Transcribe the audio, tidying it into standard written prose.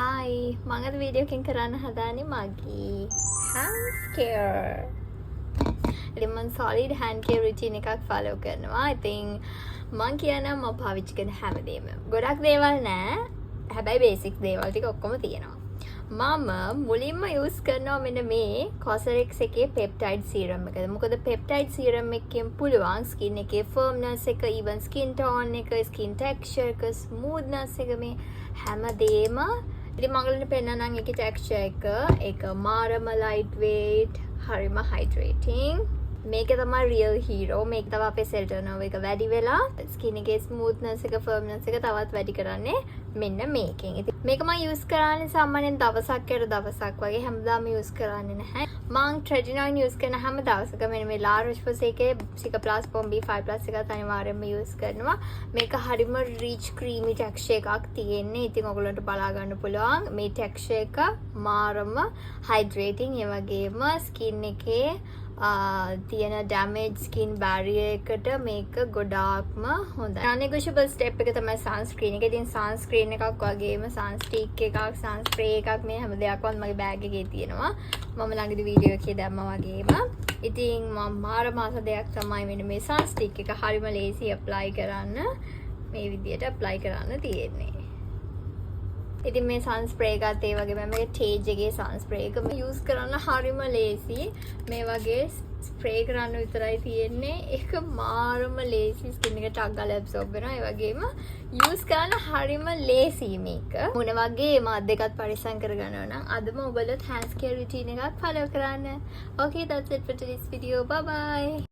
Hi, මම අද video එකකින් කරන්න හදාන්නේ මගේ hand care. ඉතින් මම solid hand care routine එකක් follow කරනවා. ඉතින් මම කියනවා මම පාවිච්චි කරන හැමදේම. ගොඩක් දේවල් නෑ. හැබැයි basic දේවල් ටික ඔක්කොම තියෙනවා. මම මුලින්ම use කරනවා මෙන්න මේ Cosrx එකේ peptide serum එක. මොකද peptide serum එකෙන් පුළුවන් skin එකේ firmness එක, even skin tone එක, skin texture එක, smoothness එක මේ හැමදේම ඉතින් මම ඔයගලන්ට පෙන්නන්නම් ඒකේ texture එක. ඒක මාරම light weight, හරිම hydrating. මේක තමයි real hero. මේක තමයි අපේ cell turnover එක වැඩි වෙලා skin එකේ smoothness එක, firmness එක තවත් වැඩි කරන්නේ මෙන්න මේකෙන්. ඉතින් මේක මම use කරන්නේ සාමාන්‍යයෙන් දවසක් යට දවසක් වගේ හැමදාම use කරන්නේ නැහැ. මම tretinoin use කරන හැම දවසකම මෙන්න මේ La Roche-Posay එකේ Cicaplast Bomb B5+ එකත් අනිවාර්යයෙන්ම use කරනවා. මේක හරිම rich creamy texture එකක් තියෙන්නේ. ඉතින් ඔයගලන්ට බලා ගන්න පුළුවන් මේ texture එක මාරම hydrating. ඒ වගේම skin එකේ තියෙන damage skin barrier එකට මේක ගොඩාක්ම හොඳයි. non-negotiable step එක තමයි sunscreen එක. ඉතින් sunscreen එකක් වගේම sunstick එකක්, sun spray එකක් මේ හැම දෙයක්වත් මගේ bag එකේ තියෙනවා. මම ළඟදී වීඩියෝ එකේ දැම්මා වගේම. ඉතින් මම මාර මාස දෙයක් තමයි මෙන්න මේ sunstick එක හරිම lazy apply කරන්න. මේ විදියට apply කරන්න තියෙන්නේ. ඉතින් මේ sun spray එකත් ඒ වගේම මේ Tage එකේ sun spray එක use කරන්න හරිම lazy. මේ වගේ spray කරන්න විතරයි තියෙන්නේ. ඒක මාරම lazy skin එකට ටක් ගාලා absorb වෙනවා. ඒ වගේම use කරන්න හරිම lazy මේක. මොන වගේ මාත් දෙකත් පරිස්සම් කරගන්නවා නම් අදම ඔයගොල්ලෝ hand care routine එකක් follow කරන්න. Okay, that's it for today's video. Bye bye.